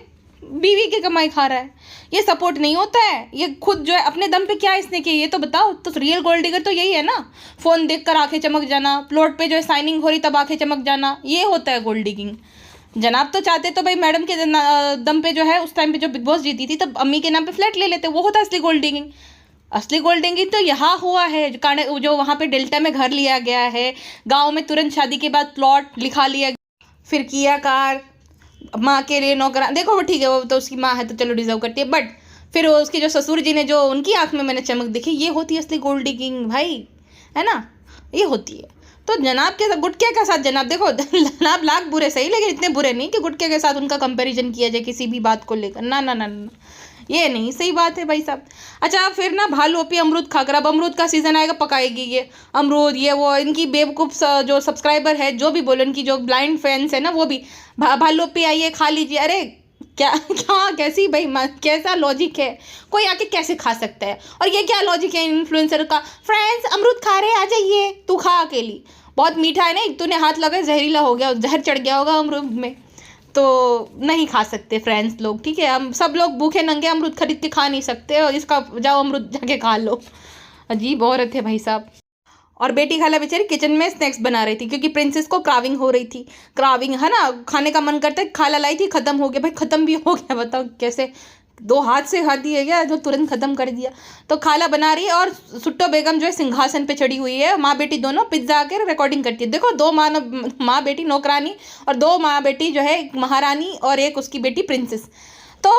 S1: बीवी की कमाई खा रहा है। ये सपोर्ट नहीं होता है, ये खुद जो है अपने दम पे क्या इसने किया ये तो बताओ। तो रियल गोल्ड डिगर तो यही है ना, फ़ोन देख कर आँखें चमक जाना, प्लॉट पे जो है साइनिंग हो रही तब आँखें चमक जाना, ये होता है गोल्ड डिगिंग। जनाब तो चाहते तो भाई मैडम के दम पे जो है उस टाइम पे जो बिग बॉस जीती थी तब अम्मी के नाम पे फ्लैट ले लेते, वो होता असली गोल्ड डिगिंग। असली गोल्ड डिगिंग तो यहाँ हुआ है जो वहाँ पे डेल्टा में घर लिया गया है, गांव में तुरंत शादी के बाद प्लॉट लिखा लिया, फिर किया कार, माँ के लिए नौकरान, देखो वो ठीक है, वो तो उसकी माँ है तो चलो डिजर्व करती है, बट फिर वो उसके जो ससुर जी ने जो उनकी आँख में मैंने चमक देखी, ये होती है असली गोल्ड डिगिंग भाई, है ना, ये होती है। तो जनाब के गुटके के साथ जनाब देखो जनाब लाख बुरे सही, लेकिन इतने बुरे नहीं कि गुटके के साथ उनका कंपैरिजन किया जाए किसी भी बात को लेकर, ना ना ना ना, ये नहीं सही बात है भाई साहब। अच्छा फिर ना भालू अपी अमरूद खाकर, अब अमरूद का सीज़न आएगा, पकाएगी ये अमरूद, ये वो इनकी बेवकूफ़ जो सब्सक्राइबर है जो भी बोले, उनकी जो ब्लाइंड फैंस है ना वो भी भालू अपी आइए खा लीजिए। अरे क्या क्या कैसी भाई कैसा लॉजिक है, कोई आके कैसे खा सकता है? और ये क्या लॉजिक है इन्फ्लुएंसर का, फ्रेंड्स अमरूद खा रहे आ जाइए, तू खा अकेली, बहुत मीठा है ना, तूने हाथ लगा जहरीला हो गया, जहर चढ़ गया होगा अमरूद में, तो नहीं खा सकते फ्रेंड्स लोग, ठीक है? हम सब लोग भूखे नंगे अमरूद खरीद के खा नहीं सकते, और इसका जाओ अमरूद जाके खा लो। अजीब औरत है भाई साहब। और बेटी खाला बेचारी किचन में स्नैक्स बना रही थी, क्योंकि प्रिंसेस को क्राविंग हो रही थी, क्राविंग है ना, खाने का मन करता है, खाला लाई थी, खत्म हो गया भाई, खत्म भी हो गया, बताओ कैसे, 2 हाथ से खाती है क्या जो तुरंत खत्म कर दिया? तो खाला बना रही है, और सुट्टो बेगम जो है सिंहासन पे चढ़ी हुई है, माँ बेटी दोनों पिज्जा आके रिकॉर्डिंग करती है। देखो 2 माँ बेटी नौकरानी, और 2 माँ बेटी जो है, एक महारानी और एक उसकी बेटी प्रिंसेस। तो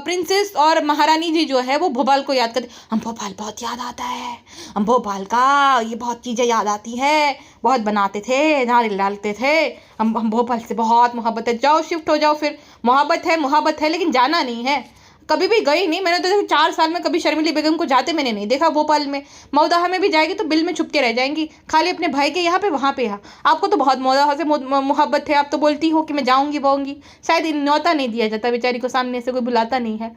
S1: प्रिंसेस और महारानी जी जो है वो भोपाल को याद करते, हम भोपाल बहुत याद आता है, हम भोपाल का ये बहुत चीज़ें याद आती है, बहुत बनाते थे, नारियल डालते थे, हम भोपाल से बहुत मोहब्बत है, जाओ शिफ्ट हो जाओ फिर। मोहब्बत है लेकिन जाना नहीं है, कभी भी गई नहीं मैंने, तो 4 साल में कभी शर्मिली बेगम को जाते मैंने नहीं देखा भोपाल में। मौदाहा में भी जाएगी तो बिल में छुप के रह जाएंगी, खाली अपने भाई के यहाँ पे वहाँ पे है। आपको तो बहुत मौदाहा से मोहब्बत है, आप तो बोलती हो कि मैं जाऊँगी, शायद न्योता नहीं दिया जाता बेचारी को, सामने से कोई बुलाता नहीं है।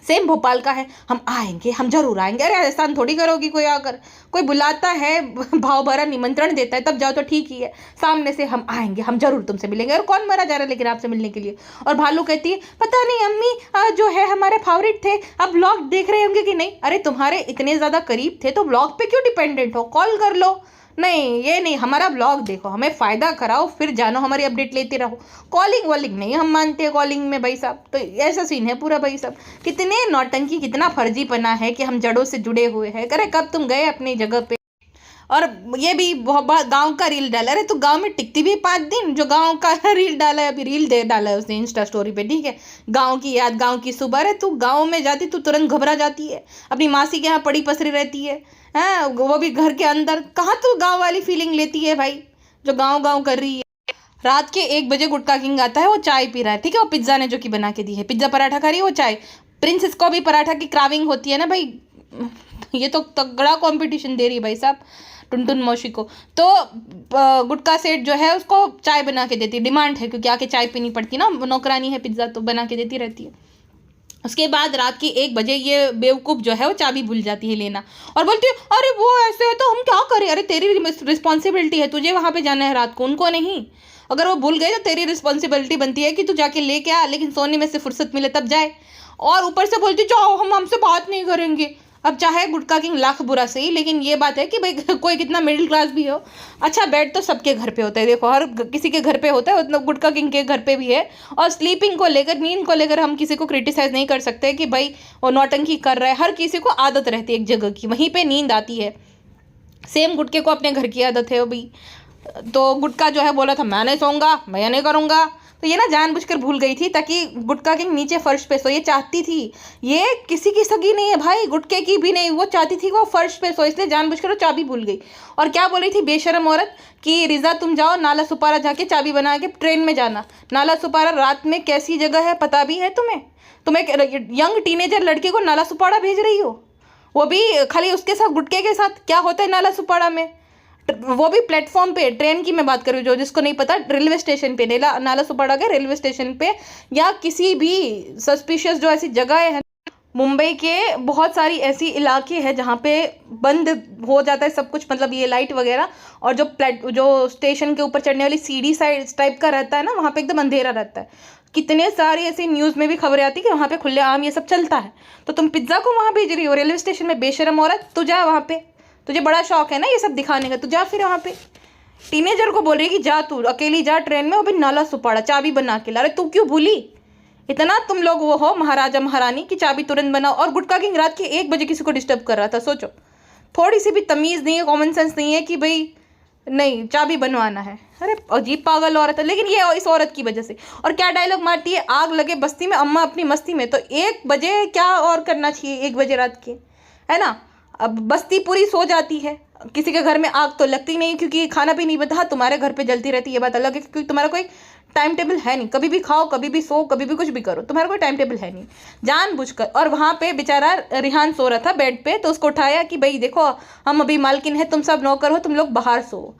S1: सेम भोपाल का है, हम आएंगे, हम जरूर आएंगे, अरे एहसान थोड़ी करोगी कोई आकर, कोई बुलाता है, भाव भरा निमंत्रण देता है तब जाओ तो ठीक ही है, सामने से हम आएंगे, हम जरूर तुमसे मिलेंगे, और कौन मरा जा रहा है लेकिन आपसे मिलने के लिए। और भालू कहती है पता नहीं अम्मी जो है हमारे फेवरेट थे, अब ब्लॉग देख रहे होंगे कि नहीं? अरे तुम्हारे इतने ज़्यादा करीब थे तो ब्लॉग पे क्यों डिपेंडेंट हो, कॉल कर लो। नहीं ये नहीं, हमारा ब्लॉग देखो, हमें फ़ायदा कराओ, फिर जानो हमारी अपडेट लेते रहो, कॉलिंग वॉलिंग नहीं हम मानते हैं कॉलिंग में भाई साहब। तो ऐसा सीन है पूरा भाई साहब, कितने नौटंकी, कितना फर्जीपना है कि हम जड़ों से जुड़े हुए हैं। करे कब तुम गए अपनी जगह पे? और ये भी बहुत गांव का रील डाला, अरे तो गांव में टिकती भी 5 दिन, जो गांव का रील डाला है, अभी रील दे डाला है उसने इंस्टा स्टोरी पे, ठीक है? गांव की याद, गांव की सुबह, अरे तू गांव में जाती तू तुरंत घबरा जाती है, अपनी मासी के यहाँ पड़ी पसरी रहती है, हैं वो भी घर के अंदर, कहाँ तू गाँव वाली फीलिंग लेती है भाई, जो गाँव गाँव कर रही है। रात के 1 बजे गुटका किंग आता है, वो चाय पी रहा है, ठीक है? वो पिज्ज़ा ने जो कि बना के दी है, पिज्ज़ा पराठा खा रही है, वो चाय। प्रिंसेस को भी पराठा की क्राविंग होती है ना भाई, ये तो तगड़ा कंपटीशन दे रही है भाई साहब टुनटुन मौसी को। तो गुटका सेठ जो है उसको चाय बना के देती है, डिमांड है क्योंकि आके चाय पीनी पड़ती ना, नौकरानी है पिज्ज़ा तो बना के देती रहती है। उसके बाद रात की 1 बजे ये बेवकूफ़ जो है वो चाबी भूल जाती है लेना, और बोलती है अरे वो ऐसे है तो हम क्या करें? अरे तेरी रिस्पॉन्सिबिलिटी है, तुझे वहाँ पे जाना है रात को, उनको नहीं। अगर वो भूल गए तो तेरी रिस्पॉन्सिबिलिटी बनती है कि तू जाके लेके आ, लेकिन सोने में से फुर्सत मिले तब जाए। और ऊपर से बोलती जाओ हम हमसे बात नहीं करेंगे। अब चाहे गुटखा किंग लाख बुरा सही, लेकिन ये बात है कि भाई कोई कितना मिडिल क्लास भी हो, अच्छा बेड तो सबके घर पे होता है, देखो हर किसी के घर पे होता है, उतना गुटखा किंग के घर पे भी है। और स्लीपिंग को लेकर, नींद को लेकर हम किसी को क्रिटिसाइज नहीं कर सकते कि भाई वो नौटंकी कर रहा है, हर किसी को आदत रहती है एक जगह की, वहीं पर नींद आती है। सेम गुटके को अपने घर की आदत है अभी, तो गुटका जो है बोला था मैं नहीं सोऊंगा, मैं नहीं करूँगा, तो ये ना जानबूझकर भूल गई थी ताकि गुटका किंग नीचे फर्श पे सो, ये चाहती थी, ये किसी की सगी नहीं है भाई, गुटके की भी नहीं, वो चाहती थी वो फर्श पे सो, इसलिए जानबूझकर वो चाबी भूल गई। और क्या बोल रही थी बेशरम औरत कि रिजा तुम जाओ नाला सुपारा जाके चाबी बना के ट्रेन में जाना। नाला सुपारा रात में कैसी जगह है पता भी है तुम्हें? तुम एक यंग टीनेजर लड़के को नाला सुपारा भेज रही हो, वो भी खाली उसके साथ गुटके के साथ। क्या होता है नाला सुपारा में? वो भी प्लेटफॉर्म पे, ट्रेन की मैं बात कर रही हूँ, जो जिसको नहीं पता, रेलवे स्टेशन पे, नाला सुपारा के रेलवे स्टेशन पे, या किसी भी सस्पिशियस जो ऐसी जगह है। मुंबई के बहुत सारी ऐसी इलाके हैं जहाँ पे बंद हो जाता है सब कुछ, मतलब ये लाइट वगैरह, और जो स्टेशन के ऊपर चढ़ने वाली सीढ़ी साइड टाइप का रहता है ना, वहाँ पे एकदम अंधेरा रहता है। कितने सारी ऐसी न्यूज़ में भी खबरें आती है कि वहाँ पे खुलेआम ये सब चलता है। तो तुम पिज्ज़ा को वहाँ भेज रही हो रेलवे स्टेशन में, बेशरम औरत, तू जा वहाँ पे, तुझे बड़ा शौक है ना ये सब दिखाने का, तू जा फिर वहाँ पे। टीनेजर को बोल रही है कि जा तू अकेली जा ट्रेन में, वो भी नाला सुपाड़ा चाबी बना के ला। अरे तू क्यों भूली? इतना तुम लोग वो हो महाराजा महारानी की चाबी तुरंत बनाओ। और गुटका किंग रात के 1 बजे किसी को डिस्टर्ब कर रहा था, सोचो, थोड़ी सी भी तमीज़ नहीं है, कॉमन सेंस नहीं है कि भाई नहीं चाबी बनवाना है। अरे अजीब पागल औरत है, लेकिन ये इस औरत की वजह से। और क्या डायलॉग मारती है, आग लगे बस्ती में अम्मा अपनी मस्ती में। तो 1 बजे क्या और करना चाहिए 1 बजे रात के, है ना? अब बस्ती पूरी सो जाती है, किसी के घर में आग तो लगती नहीं क्योंकि खाना भी नहीं बनता। हाँ तुम्हारे घर पे जलती रहती है, ये बात अलग है, क्योंकि तुम्हारा कोई टाइम टेबल है नहीं, कभी भी खाओ कभी भी सो कभी भी कुछ भी करो, तुम्हारा कोई टाइम टेबल है नहीं, जानबूझकर। और वहाँ पे बेचारा रिहान सो रहा था बेड पे, तो उसको उठाया कि भाई देखो हम अभी मालकिन है, तुम सब नौकर हो, तुम लोग बाहर सो।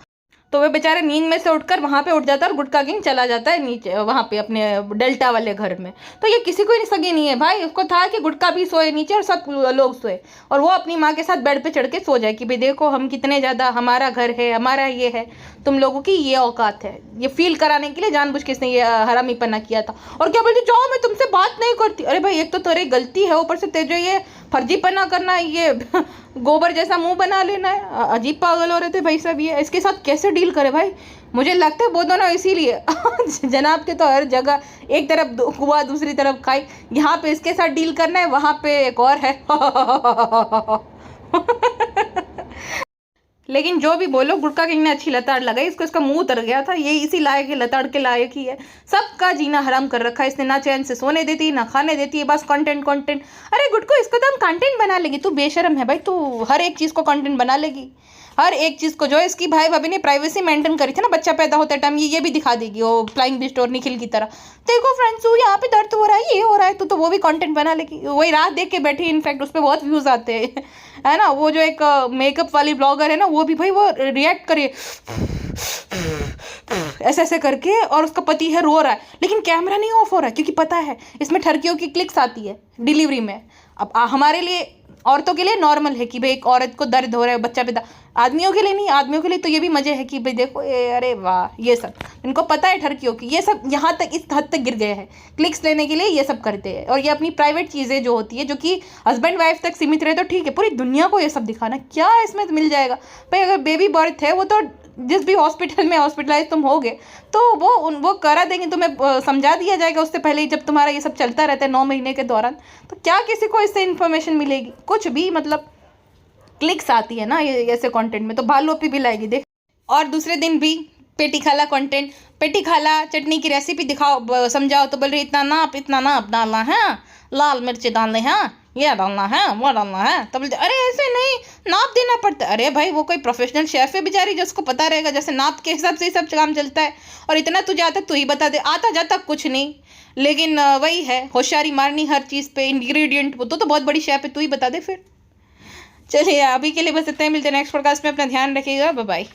S1: तो वे बेचारे नींद में से उठकर वहाँ पे उठ जाता है और गुटखा किंग चला जाता है नीचे वहाँ पे अपने डेल्टा वाले घर में। तो ये किसी को ही सगी नहीं है भाई, उसको था कि गुटखा भी सोए नीचे और सब लोग सोए और वो अपनी माँ के साथ बेड पे चढ़ के सो जाए कि भाई देखो हम कितने ज़्यादा, हमारा घर है, हमारा ये है, तुम लोगों की ये औकात है। ये फील कराने के लिए जानबूझ के इसने ये हरामीपना किया था। और क्या बोलती, जाओ मैं तुमसे बात नहीं करती। अरे भाई एक तो तेरी गलती है, ऊपर से तेरे ये फर्जीपना करना, ये गोबर जैसा मुंह बना लेना है, अजीब पागल हो रहे थे भाई साहब। ये इसके साथ कैसे डील करे भाई, मुझे लगता है वो दोनों इसीलिए जनाब के तो हर जगह एक तरफ कुआ दूसरी तरफ खाई, यहाँ पे इसके साथ डील करना है, वहाँ पे एक और है। लेकिन जो भी बोलो, गुटखा किंग ने अच्छी लताड़ लगाई इसको, इसका मुंह उतर गया था। ये इसी लायक है, लताड़ के लायक ही है। सबका जीना हराम कर रखा है इसने, ना चैन से सोने देती ना खाने देती है, बस कंटेंट कंटेंट। अरे गुटको, इसको तो हम कंटेंट बना लेगी। तू बेशरम है भाई, तू हर एक चीज़ को कंटेंट बना लेगी, हर एक चीज़ को। जो इसकी भाई भाभी ने प्राइवेसी मेंटेन करी थी ना बच्चा पैदा होते टाइम, ये भी दिखा देगी वो फ्लाइंग बिस्ट और निखिल की तरह। देखो फ्रेंड्स, तू यहाँ पे दर्द हो रहा है, ये हो रहा है, तो वो भी कंटेंट बना लेगी। वही रात देख के बैठी, इनफैक्ट उस पर बहुत व्यूज़ आते हैं, है ना। वो जो एक मेकअप वाली ब्लॉगर है ना, वो भी भाई वो रिएक्ट करे ऐसे ऐसे करके, और उसका पति है रो रहा है लेकिन कैमरा नहीं ऑफ हो रहा है, क्योंकि पता है इसमें ठरकियों की क्लिक्स आती है डिलीवरी में। अब हमारे लिए, औरतों के लिए नॉर्मल है कि भाई एक औरत को दर्द हो रहा है, बच्चा पैदा, आदमियों के लिए नहीं। आदमियों के लिए तो ये भी मजे है कि भाई देखो अरे वाह, ये सब इनको पता है ठरकियों की, ये सब यहाँ तक इस हद तक गिर गए हैं क्लिक्स लेने के लिए, ये सब करते हैं। और ये अपनी प्राइवेट चीज़ें जो होती है, जो कि हस्बैंड वाइफ तक सीमित रहे तो ठीक है, पूरी दुनिया को ये सब दिखाना क्या इसमें मिल जाएगा भाई। अगर बेबी बर्थ है, वो तो जिस भी हॉस्पिटल में हॉस्पिटलाइज तुम होगे तो वो करा देंगे, तुम्हें समझा दिया जाएगा उससे पहले ही, जब तुम्हारा ये सब चलता रहता है 9 महीने के दौरान। तो क्या किसी को इससे इन्फॉर्मेशन मिलेगी, कुछ भी, मतलब क्लिक्स आती है ना ये ऐसे कंटेंट में, तो भालू भी लाएगी देख। और दूसरे दिन भी पेटी खाला कंटेंट, पेटी खाला चटनी की रेसिपी दिखाओ, समझाओ तो बोल रही इतना नाप डालना है, लाल मिर्च डालने हैं, ये डालना है, वो डालना है। तो बोलते अरे ऐसे नहीं, नाप देना पड़ता है। अरे भाई वो कोई प्रोफेशनल शेफ है बेचारी, जिसको पता रहेगा जैसे नाप के हिसाब से ही सब काम चलता है। और इतना तुझे आता तू ही बता दे, आता जाता कुछ नहीं। लेकिन वही है, होशियारी मारनी हर चीज़ पे, इंग्रेडिएंट, वो तो बहुत बड़ी शेफ है, तू ही बता दे फिर। चलिए अभी के लिए बस इतना ही, मिलते हैं नेक्स्ट पॉडकास्ट में, अपना ध्यान रखिएगा, बाय बाय।